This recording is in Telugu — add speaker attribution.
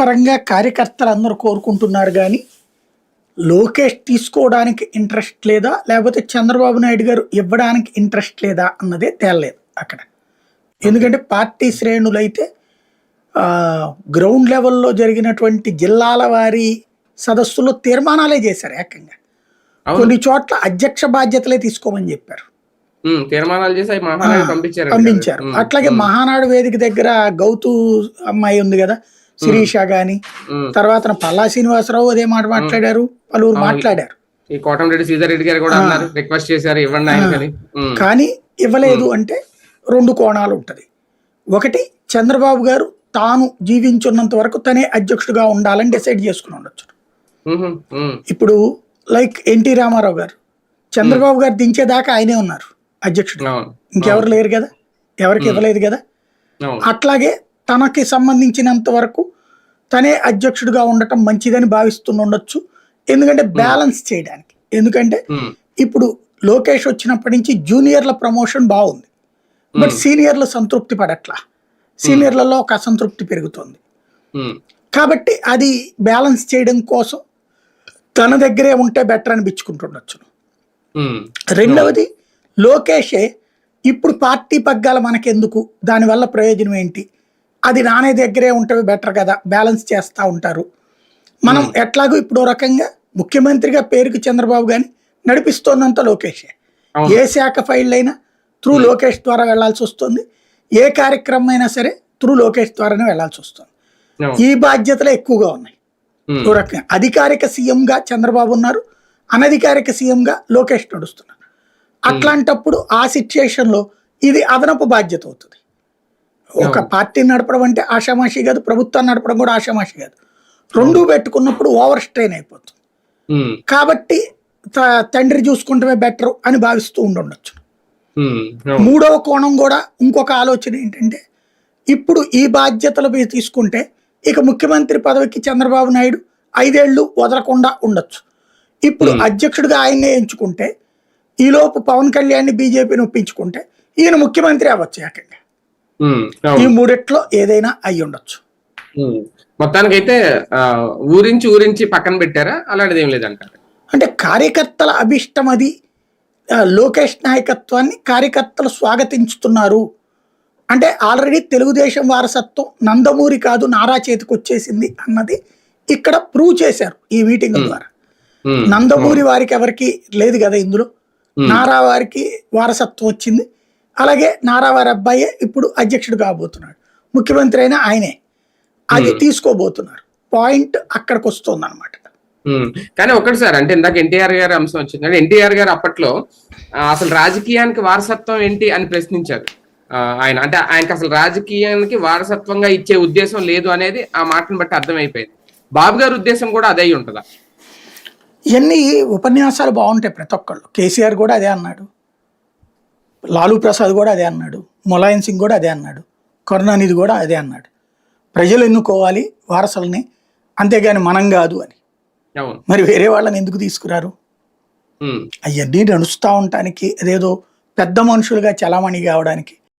Speaker 1: పరంగా కార్యకర్తలు అందరూ కోరుకుంటున్నారు కానీ లోకేష్ తీసుకోవడానికి ఇంట్రెస్ట్ లేదా లేకపోతే చంద్రబాబు నాయుడు గారు ఇవ్వడానికి ఇంట్రెస్ట్ లేదా అన్నదే తేలలేదు అక్కడ. ఎందుకంటే పార్టీ శ్రేణులైతే గ్రౌండ్ లెవెల్లో జరిగినటువంటి జిల్లాల వారి సదస్సులో తీర్మానాలే చేశారు ఏకంగా. కొన్ని చోట్ల అధ్యక్ష బాధ్యతలే తీసుకోమని చెప్పారు,
Speaker 2: తీర్మానాలు చేసి
Speaker 1: పంపించారు. అట్లాగే మహానాడు వేదిక దగ్గర గౌతు అమ్మాయి ఉంది కదా, శిరీష గాని, తర్వాత పల్లా శ్రీనివాసరావు అదే మాట మాట్లాడారు, పలువురు మాట్లాడారు. కానీ ఇవ్వలేదు అంటే రెండు కోణాలు ఉంటది. ఒకటి, చంద్రబాబు గారు తాను జీవించున్నంత వరకు తనే అధ్యక్షుడిగా ఉండాలని డిసైడ్ చేసుకుని ఉండొచ్చు. ఇప్పుడు లైక్ ఎన్టీ రామారావు గారు చంద్రబాబు గారు దించేదాకా ఆయనే ఉన్నారు అధ్యక్షుడు, ఇంకెవరు లేరు కదా, ఎవరికి ఇవ్వలేదు కదా. అట్లాగే తనకి సంబంధించినంత వరకు తనే అధ్యక్షుడిగా ఉండటం మంచిదని భావిస్తుండొచ్చు. ఎందుకంటే బ్యాలెన్స్ చేయడానికి. ఎందుకంటే ఇప్పుడు లోకేష్ వచ్చినప్పటి నుంచి జూనియర్ల ప్రమోషన్ బాగుంది, బట్ సీనియర్లు సంతృప్తి పడట్లా, సీనియర్లలో ఒక అసంతృప్తి పెరుగుతుంది. కాబట్టి అది బ్యాలెన్స్ చేయడం కోసం తన దగ్గరే ఉంటే బెటర్ అనిపించుకుంటుండొచ్చు. రెండవది, లోకేషే ఇప్పుడు పార్టీ పగ్గాల మనకెందుకు, దానివల్ల ప్రయోజనం ఏంటి, అది నానే దగ్గరే ఉంటే బెటర్ కదా, బ్యాలెన్స్ చేస్తూ ఉంటారు. మనం ఎట్లాగో ఇప్పుడు రకంగా ముఖ్యమంత్రిగా పేరుకి చంద్రబాబు గాని నడిపిస్తోందంత లోకేషే. ఏ శాఖ ఫైల్ అయినా త్రూ లోకేష్ ద్వారా వెళ్లాల్సి వస్తుంది, ఏ కార్యక్రమం అయినా సరే త్రూ లోకేష్ ద్వారానే వెళ్లాల్సి వస్తుంది. ఈ బాధ్యతలు ఎక్కువగా ఉన్నాయి. ఓ రకంగా అధికారిక సీఎంగా చంద్రబాబు ఉన్నారు, అనధికారిక సీఎంగా లోకేష్ నడుస్తున్నారు. అట్లాంటప్పుడు ఆ సిచ్యుయేషన్లో ఇది అదనపు బాధ్యత అవుతుంది. ఒక పార్టీని నడపడం అంటే ఆషామాషి కాదు, ప్రభుత్వాన్ని నడపడం కూడా ఆషామాషి కాదు. రెండూ పెట్టుకున్నప్పుడు ఓవర్ స్ట్రెయిన్ అయిపోతుంది. కాబట్టి తండ్రి చూసుకుంటమే బెటర్ అని భావిస్తూ ఉండొచ్చు. మూడవ కోణం కూడా ఇంకొక ఆలోచన ఏంటంటే, ఇప్పుడు ఈ బాధ్యతలు తీసుకుంటే ఇక ముఖ్యమంత్రి పదవికి చంద్రబాబు నాయుడు 5 ఏళ్ళు వదలకుండా ఉండొచ్చు. ఇప్పుడు అధ్యక్షుడిగా ఆయన్నే ఎంచుకుంటే, ఈలోపు పవన్ కళ్యాణ్ బీజేపీని ఒప్పించుకుంటే ఈయన ముఖ్యమంత్రి అవ్వచ్చు ఏకంగా. ఈ మూడిట్లో ఏదైనా అయి ఉండొచ్చు.
Speaker 2: మొత్తానికైతే ఊరించి పక్కన పెట్టారా, అలాంటిది ఏం లేదంటారు.
Speaker 1: అంటే కార్యకర్తల అభిష్టం అది. లోకేష్ నాయకత్వాన్ని కార్యకర్తలు స్వాగతించుతున్నారు. అంటే ఆల్రెడీ తెలుగుదేశం వారసత్వం నందమూరి కాదు నారా చేతికి వచ్చేసింది అన్నది ఇక్కడ ప్రూవ్ చేశారు ఈ మీటింగ్ ద్వారా. నందమూరి వారికి ఎవరికి లేదు కదా ఇందులో, నారా వారికి వారసత్వం వచ్చింది. అలాగే నారా వారి అబ్బాయే ఇప్పుడు అధ్యక్షుడు కాబోతున్నాడు, ముఖ్యమంత్రి అయినా ఆయనే. అది తీసుకోబోతున్నారు. పాయింట్ అక్కడికి వస్తుంది అనమాట.
Speaker 2: కానీ ఒకటి సార్, అంటే ఇందాక ఎన్టీఆర్ గారి అంశం వచ్చింది. అంటే ఎన్టీఆర్ గారు అప్పట్లో అసలు రాజకీయానికి వారసత్వం ఏంటి అని ప్రశ్నించారు ఆయన. అంటే ఆయనకి అసలు రాజకీయానికి వారసత్వంగా ఇచ్చే ఉద్దేశం లేదు అనేది ఆ మాటను బట్టి అర్థమైపోయింది. బాబు గారి ఉద్దేశం కూడా అదే ఉంటుందా?
Speaker 1: ఇవన్నీ ఉపన్యాసాలు బాగుంటాయి ప్రతి ఒక్కళ్ళు. కేసీఆర్ కూడా అదే అన్నాడు, లాలూ ప్రసాద్ కూడా అదే అన్నాడు, ములాయం సింగ్ కూడా అదే అన్నాడు, కరుణానిధి కూడా అదే అన్నాడు. ప్రజలు ఎన్నుకోవాలి వారసుల్ని, అంతేగాని మనం కాదు అని. మరి వేరే వాళ్ళని ఎందుకు తీసుకురారు? అవన్నీ నడుస్తూ ఉండటానికి, అదేదో పెద్ద మనుషులుగా చలామణి కావడానికి